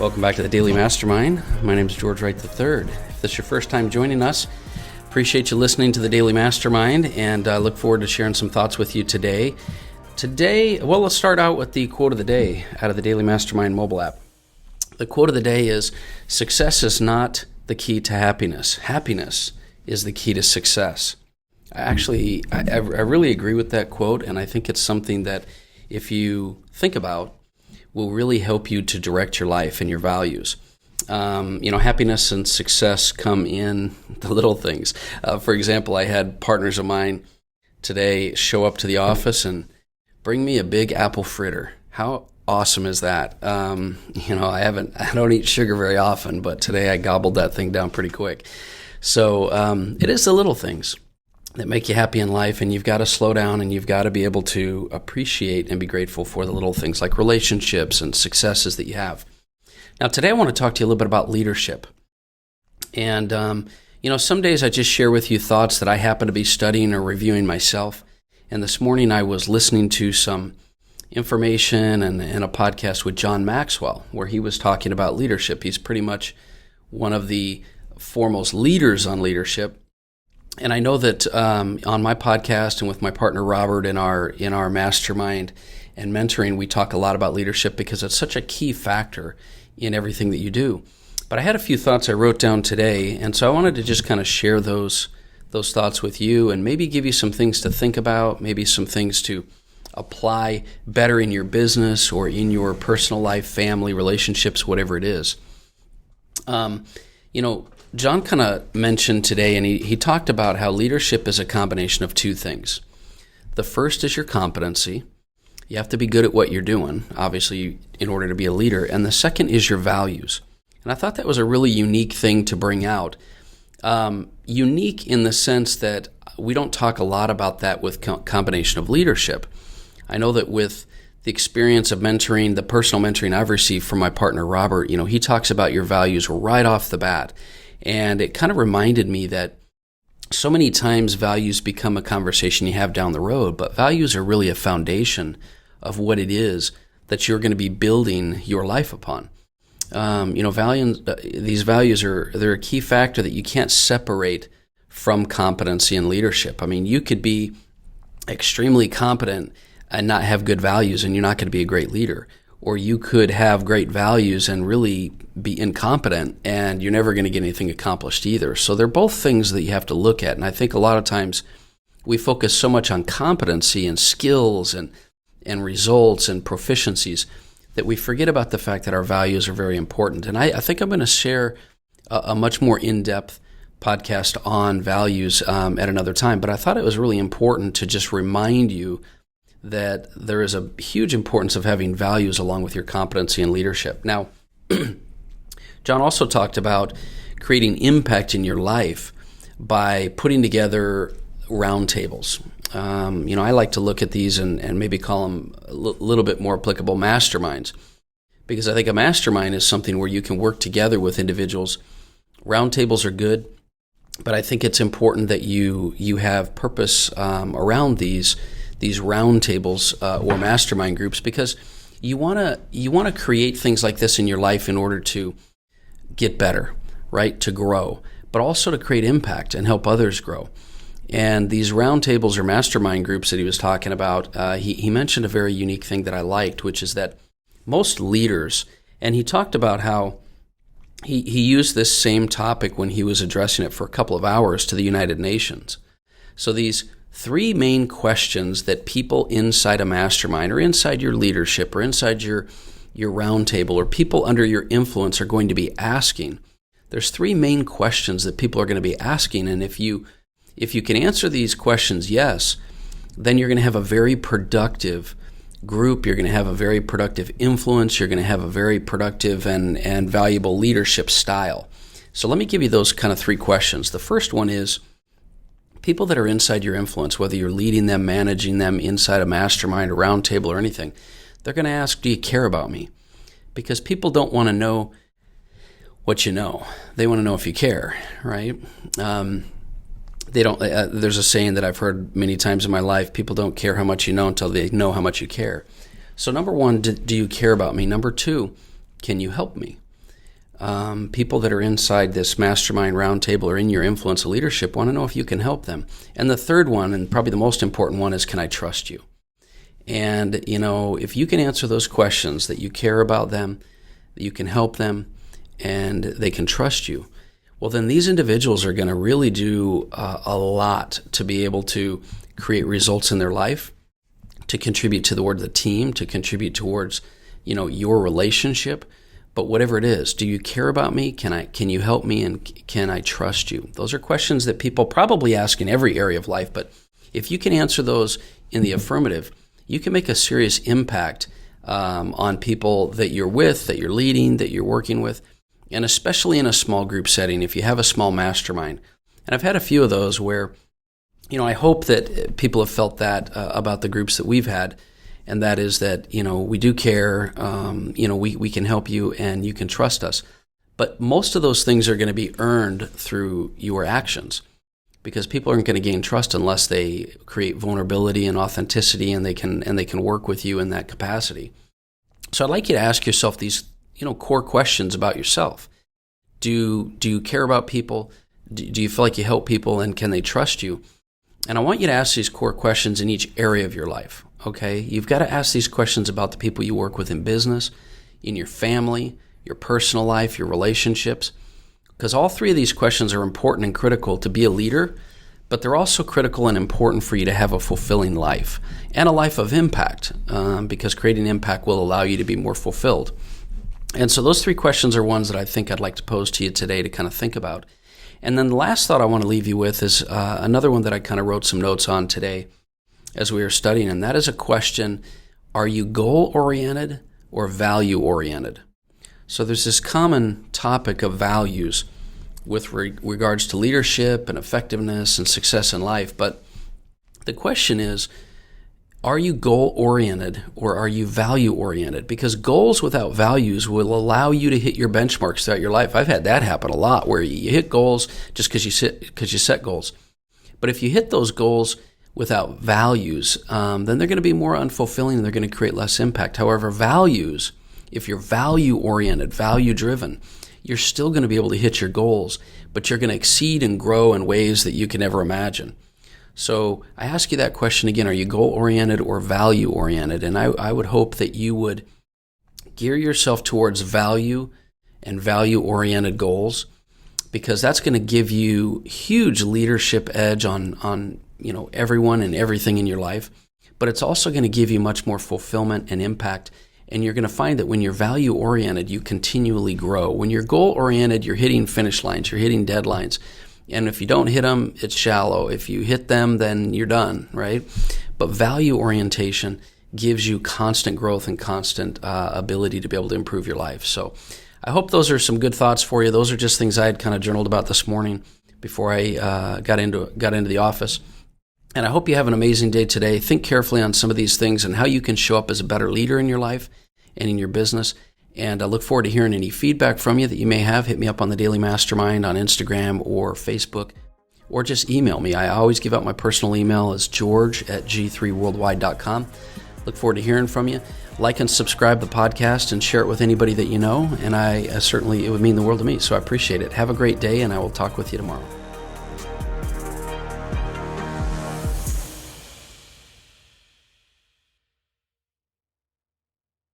Welcome back to the Daily Mastermind. My name is George Wright III. If this is your first time joining us, appreciate you listening to the Daily Mastermind, and I look forward to sharing some thoughts with you today. Let's start out with the quote of the day out of the Daily Mastermind mobile app. The quote of the day is, "Success is not the key to happiness. Happiness is the key to success." I really agree with that quote, and I think it's something that if you think about, will really help you to direct your life and your values. Happiness and success come in the little things. For example, I had partners of mine today show up to the office and bring me a big apple fritter. How awesome is that? I don't eat sugar very often, but today I gobbled that thing down pretty quick. So it is the little things that make you happy in life, and you've got to slow down and you've got to be able to appreciate and be grateful for the little things like relationships and successes that you have. Now, today I want to talk to you a little bit about leadership. And, some days I just share with you thoughts that I happen to be studying or reviewing myself. And this morning I was listening to some information and a podcast with John Maxwell, where he was talking about leadership. He's pretty much one of the foremost leaders on leadership. And I know that on my podcast and with my partner Robert in our mastermind and mentoring, we talk a lot about leadership because it's such a key factor in everything that you do. But I had a few thoughts I wrote down today, and so I wanted to just kind of share those thoughts with you and maybe give you some things to think about, maybe some things to apply better in your business or in your personal life, family, relationships, whatever it is. John kind of mentioned today, and he talked about how leadership is a combination of two things. The first is your competency. You have to be good at what you're doing, obviously, in order to be a leader. And the second is your values. And I thought that was a really unique thing to bring out. Unique in the sense that we don't talk a lot about that with combination of leadership. I know that with the experience of mentoring, the personal mentoring I've received from my partner Robert, he talks about your values right off the bat. And it kind of reminded me that so many times values become a conversation you have down the road, but values are really a foundation of what it is that you're going to be building your life upon. These values they're a key factor that you can't separate from competency and leadership. I mean, you could be extremely competent and not have good values, and you're not going to be a great leader. Or you could have great values and really be incompetent, and you're never going to get anything accomplished either. So they're both things that you have to look at. And I think a lot of times we focus so much on competency and skills and results and proficiencies that we forget about the fact that our values are very important. And I think I'm going to share a much more in-depth podcast on values at another time. But I thought it was really important to just remind you that there is a huge importance of having values along with your competency and leadership. Now, John also talked about creating impact in your life by putting together roundtables. I like to look at these and maybe call them a little bit more applicable masterminds, because I think a mastermind is something where you can work together with individuals. Roundtables are good, but I think it's important that you have purpose around these roundtables or mastermind groups, because you want to create things like this in your life in order to get better, right? To grow, but also to create impact and help others grow. And these roundtables or mastermind groups that he was talking about, he mentioned a very unique thing that I liked, which is that most leaders, and he talked about how he used this same topic when he was addressing it for a couple of hours to the United Nations. So these three main questions that people inside a mastermind or inside your leadership or inside your roundtable or people under your influence are going to be asking. There's three main questions that people are going to be asking, and if you can answer these questions yes, then you're going to have a very productive group, you're going to have a very productive influence, you're going to have a very productive and valuable leadership style. So let me give you those kind of three questions. The first one is, people that are inside your influence, whether you're leading them, managing them inside a mastermind, a roundtable, or anything, they're going to ask, do you care about me? Because people don't want to know what you know. They want to know if you care, right? They don't. There's a saying that I've heard many times in my life, people don't care how much you know until they know how much you care. So number one, do you care about me? Number two, can you help me? People that are inside this mastermind roundtable or in your influence of leadership want to know if you can help them. And the third one, and probably the most important one, is can I trust you? And, if you can answer those questions, that you care about them, that you can help them, and they can trust you, well, then these individuals are going to really do a lot to be able to create results in their life, to contribute toward the team, to contribute towards, your relationship. But whatever it is, do you care about me? Can you help me? And can I trust you? Those are questions that people probably ask in every area of life. But if you can answer those in the affirmative, you can make a serious impact on people that you're with, that you're leading, that you're working with, and especially in a small group setting, if you have a small mastermind. And I've had a few of those where, I hope that people have felt that about the groups that we've had, and that is that, we do care, we can help you and you can trust us. But most of those things are going to be earned through your actions, because people aren't going to gain trust unless they create vulnerability and authenticity, and they can work with you in that capacity. So I'd like you to ask yourself these, core questions about yourself. Do you care about people? Do you feel like you help people, and can they trust you? And I want you to ask these core questions in each area of your life. Okay, you've got to ask these questions about the people you work with in business, in your family, your personal life, your relationships, because all three of these questions are important and critical to be a leader, but they're also critical and important for you to have a fulfilling life and a life of impact, because creating impact will allow you to be more fulfilled. And so those three questions are ones that I think I'd like to pose to you today to kind of think about. And then the last thought I want to leave you with is another one that I kind of wrote some notes on today as we were studying, and that is a question: are you goal-oriented or value-oriented? So there's this common topic of values with regards to leadership and effectiveness and success in life, but the question is, are you goal-oriented or are you value-oriented? Because goals without values will allow you to hit your benchmarks throughout your life. I've had that happen a lot, where you hit goals just because you set goals. But if you hit those goals without values, then they're going to be more unfulfilling and they're going to create less impact. However, values, if you're value-oriented, value-driven, you're still going to be able to hit your goals, but you're going to exceed and grow in ways that you can never imagine. So I ask you that question again: are you goal-oriented or value-oriented? And I would hope that you would gear yourself towards value and value-oriented goals, because that's going to give you huge leadership edge on everyone and everything in your life. But it's also going to give you much more fulfillment and impact. And you're going to find that when you're value-oriented, you continually grow. When you're goal-oriented, you're hitting finish lines, you're hitting deadlines. And if you don't hit them, it's shallow. If you hit them, then you're done, right? But value orientation gives you constant growth and constant ability to be able to improve your life. So I hope those are some good thoughts for you. Those are just things I had kind of journaled about this morning before I got into the office. And I hope you have an amazing day today. Think carefully on some of these things and how you can show up as a better leader in your life and in your business. And I look forward to hearing any feedback from you that you may have. Hit me up on the Daily Mastermind on Instagram or Facebook, or just email me. I always give out my personal email as george@g3worldwide.com. Look forward to hearing from you. Like and subscribe the podcast and share it with anybody that you know. And it would mean the world to me. So I appreciate it. Have a great day, and I will talk with you tomorrow.